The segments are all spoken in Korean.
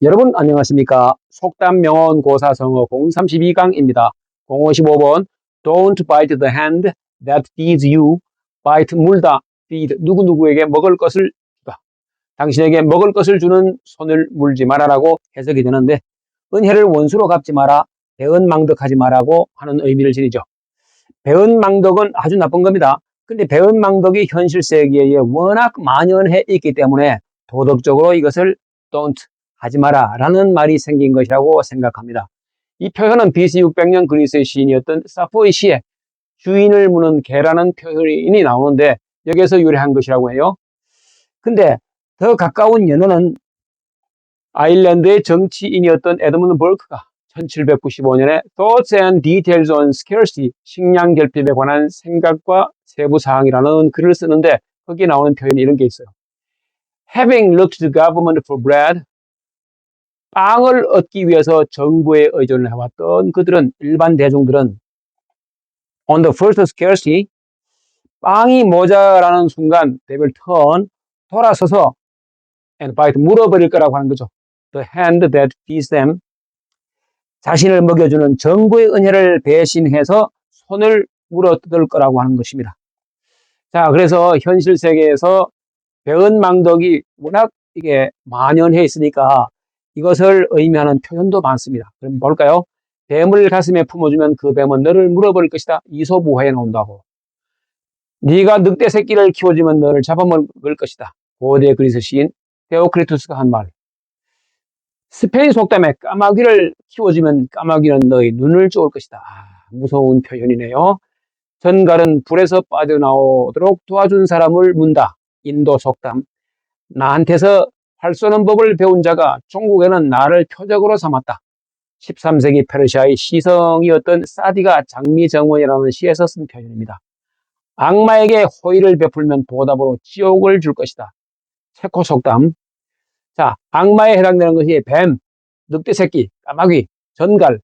여러분 안녕하십니까? 속담 명언 고사성어 032강입니다. 055번 Don't bite the hand that feeds you. bite 물다, feed 누구누구에게 먹을 것을 주다. 당신에게 먹을 것을 주는 손을 물지 말아라고 해석이 되는데, 은혜를 원수로 갚지 마라, 배은망덕하지 마라고 하는 의미를 지니죠. 배은망덕은 아주 나쁜 겁니다. 근데 배은망덕이 현실 세계에 워낙 만연해 있기 때문에 도덕적으로 이것을 don't 하지 마라 라는 말이 생긴 것이라고 생각합니다. 이 표현은 BC 600년 그리스의 시인이었던 사포의 시에 주인을 무는 개라는 표현이 나오는데 여기에서 유래한 것이라고 해요. 근데 더 가까운 연원은 아일랜드의 정치인이었던 에드문드 버크가 1795년에 Thoughts and Details on Scarcity, 식량 결핍에 관한 생각과 세부 사항이라는 글을 쓰는데 거기에 나오는 표현이 이런 게 있어요. Having looked to the government for bread, 빵을 얻기 위해서 정부에 의존을 해왔던 그들은, 일반 대중들은 on the first scarcity, 빵이 모자라는 순간 they will turn, 돌아서서 and bite, 물어버릴 거라고 하는 거죠. The hand that feeds them, 자신을 먹여주는 정부의 은혜를 배신해서 손을 물어뜯을 거라고 하는 것입니다. 자, 그래서 현실 세계에서 배은망덕이 워낙 이게 만연해 있으니까 이것을 의미하는 표현도 많습니다. 그럼 볼까요? 뱀을 가슴에 품어주면 그 뱀은 너를 물어버릴 것이다. 이솝우화에 나온다고. 네가 늑대 새끼를 키워주면 너를 잡아먹을 것이다. 고대 그리스 시인 데오크리투스가 한 말. 스페인 속담에 까마귀를 키워주면 까마귀는 너의 눈을 쪼을 것이다. 무서운 표현이네요. 전갈은 불에서 빠져나오도록 도와준 사람을 문다. 인도 속담. 나한테서 활 쏘는 법을 배운 자가 중국에는 나를 표적으로 삼았다. 13세기 페르시아의 시성이었던 사디가 장미정원이라는 시에서 쓴 표현입니다. 악마에게 호의를 베풀면 보답으로 지옥을 줄 것이다. 체코 속담. 자, 악마에 해당되는 것이 뱀, 늑대새끼, 까마귀, 전갈,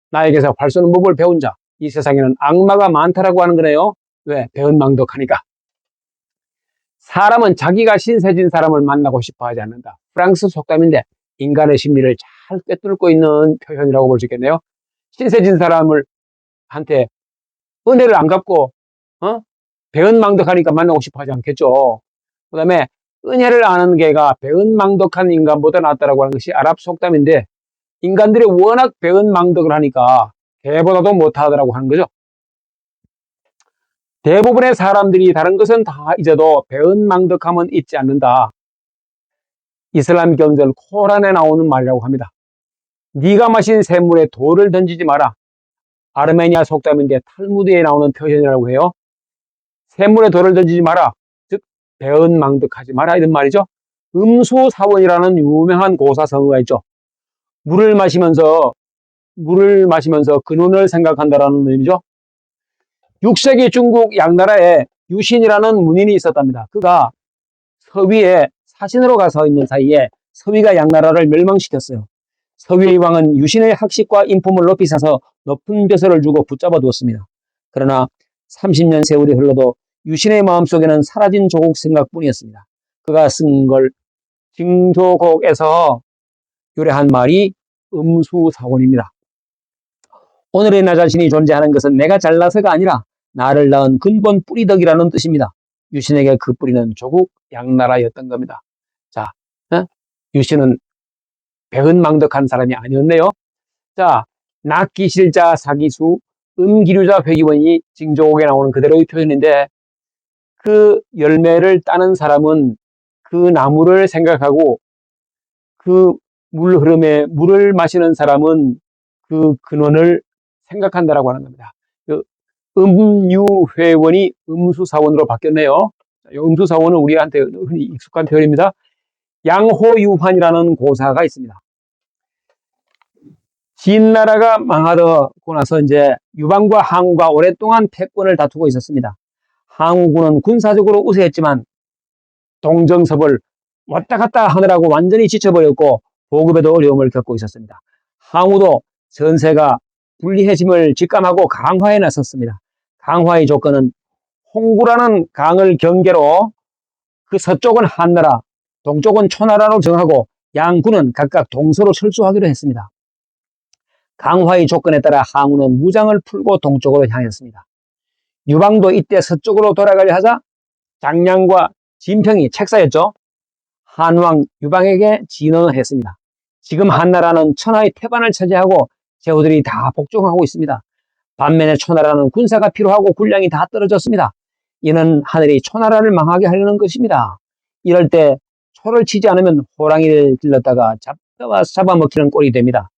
나에게서 활 쏘는 법을 배운 자. 이 세상에는 악마가 많다라고 하는 거네요. 왜? 배은망덕하니까. 사람은 자기가 신세진 사람을 만나고 싶어 하지 않는다. 프랑스 속담인데 인간의 심리를 잘 꿰뚫고 있는 표현이라고 볼 수 있겠네요. 신세진 사람을 한테 은혜를 안 갚고 배은망덕하니까 만나고 싶어 하지 않겠죠. 그 다음에 은혜를 아는 개가 배은망덕한 인간보다 낫다라고 하는 것이 아랍 속담인데, 인간들이 워낙 배은망덕을 하니까 개보다도 못하더라고 하는 거죠. 대부분의 사람들이 다른 것은 다 잊어도 배은망덕함은 잊지 않는다. 이슬람 경전 코란에 나오는 말이라고 합니다. 네가 마신 샘물에 돌을 던지지 마라. 아르메니아 속담인데 탈무드에 나오는 표현이라고 해요. 샘물에 돌을 던지지 마라. 즉 배은망덕하지 마라 이런 말이죠. 음수사원이라는 유명한 고사성어가 있죠. 물을 마시면서 근원을 생각한다라는 의미죠. 6세기 중국 양나라에 유신이라는 문인이 있었답니다. 그가 서위에 사신으로 가서 있는 사이에 서위가 양나라를 멸망시켰어요. 서위의 왕은 유신의 학식과 인품을 높이 사서 높은 벼슬을 주고 붙잡아 두었습니다. 그러나 30년 세월이 흘러도 유신의 마음속에는 사라진 조국 생각뿐이었습니다. 그가 쓴 걸 징조곡에서 유래한 말이 음수사원입니다. 오늘의 나 자신이 존재하는 것은 내가 잘나서가 아니라 나를 낳은 근본 뿌리덕이라는 뜻입니다. 유신에게 그 뿌리는 조국 양나라였던 겁니다. 자, 유신은 배은망덕한 사람이 아니었네요. 자, 낙기실자 사기수, 음기류자 회기원이 징조곡에 나오는 그대로의 표현인데, 그 열매를 따는 사람은 그 나무를 생각하고 그 물 흐름에 물을 마시는 사람은 그 근원을 생각한다라고 하는 겁니다. 그 음유회원이 음수사원으로 바뀌었네요. 이 음수사원은 우리한테 흔히 익숙한 표현입니다. 양호유환이라는 고사가 있습니다. 진나라가 망하고 나서 이제 유방과 항우가 오랫동안 패권을 다투고 있었습니다. 항우군은 군사적으로 우세했지만 동정섭을 왔다 갔다 하느라고 완전히 지쳐버렸고 보급에도 어려움을 겪고 있었습니다. 항우도 전세가 불리해짐을 직감하고 강화에 나섰습니다. 강화의 조건은 홍구라는 강을 경계로 그 서쪽은 한나라, 동쪽은 초나라로 정하고 양군은 각각 동서로 철수하기로 했습니다. 강화의 조건에 따라 항우는 무장을 풀고 동쪽으로 향했습니다. 유방도 이때 서쪽으로 돌아가려 하자 장량과 진평이 책사였죠. 한왕 유방에게 진언했습니다. 지금 한나라는 천하의 태반을 차지하고 제후들이 다 복종하고 있습니다. 반면에 초나라는 군사가 필요하고 군량이 다 떨어졌습니다. 이는 하늘이 초나라를 망하게 하려는 것입니다. 이럴 때 초를 치지 않으면 호랑이를 길렀다가 잡아먹히는 꼴이 됩니다.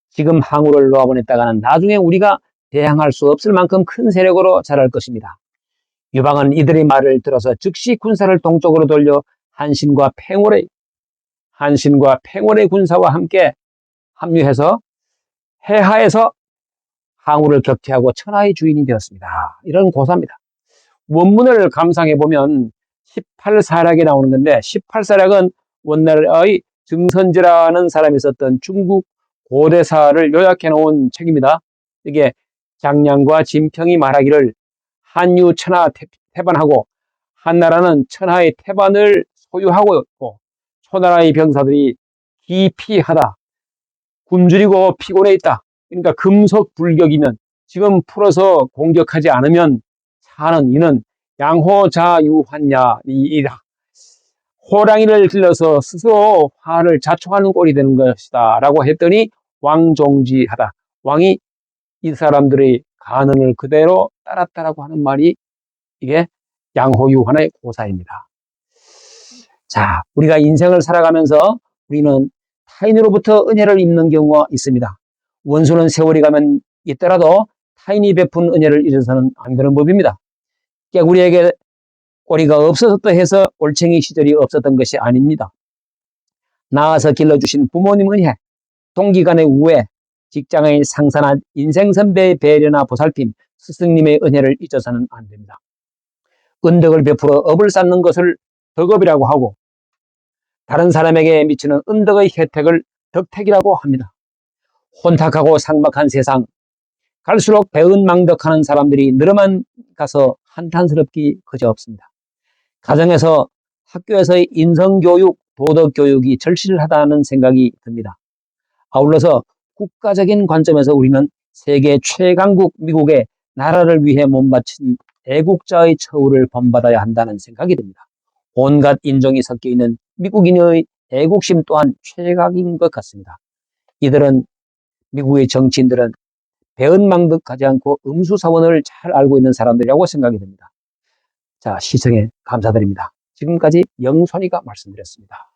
지금 항우를 놓아보냈다가는 나중에 우리가 대항할 수 없을 만큼 큰 세력으로 자랄 것입니다. 유방은 이들의 말을 들어서 즉시 군사를 동쪽으로 돌려 한신과 팽월의 군사와 함께 합류해서 해하에서 항우를 격퇴하고 천하의 주인이 되었습니다. 이런 고사입니다. 원문을 감상해보면 18사략이 나오는 건데 18사략은 원나라의 정선지라는 사람이 썼던 중국 고대사를 요약해 놓은 책입니다. 이게 장량과 진평이 말하기를 한유 천하 태반하고 한나라는 천하의 태반을 소유하고 있고 초나라의 병사들이 기피하다, 굶주리고 피곤해 있다. 그러니까 금속불격이면 지금 풀어서 공격하지 않으면 사는 이는 양호자유환야이다. 호랑이를 길러서 스스로 화를 자초하는 꼴이 되는 것이다 라고 했더니 왕종지하다. 왕이 이 사람들의 간언을 그대로 따랐다라고 하는 말이 이게 양호유환의 고사입니다. 자, 우리가 인생을 살아가면서 우리는 타인으로부터 은혜를 입는 경우가 있습니다. 원수는 세월이 가면 있더라도 타인이 베푼 은혜를 잊어서는 안 되는 법입니다. 깨구리에게 꼬리가 없어졌다 해서 올챙이 시절이 없었던 것이 아닙니다. 낳아서 길러주신 부모님 은혜, 동기간의 우애, 직장의 상사나 인생 선배의 배려나 보살핌, 스승님의 은혜를 잊어서는 안 됩니다. 은덕을 베풀어 업을 쌓는 것을 덕업이라고 하고 다른 사람에게 미치는 은덕의 혜택을 덕택이라고 합니다. 혼탁하고 삭막한 세상, 갈수록 배은망덕하는 사람들이 늘어만 가서 한탄스럽기 그저없습니다. 가정에서 학교에서의 인성교육, 도덕교육이 절실하다는 생각이 듭니다. 아울러서 국가적인 관점에서 우리는 세계 최강국 미국의 나라를 위해 몸바친 애국자의 처우를 본받아야 한다는 생각이 듭니다. 온갖 인종이 섞여 있는 미국인의 애국심 또한 최강인 것 같습니다. 미국의 정치인들은 배은망덕하지 않고 음수사원을 잘 알고 있는 사람들이라고 생각이 듭니다. 자, 시청에 감사드립니다. 지금까지 영선이가 말씀드렸습니다.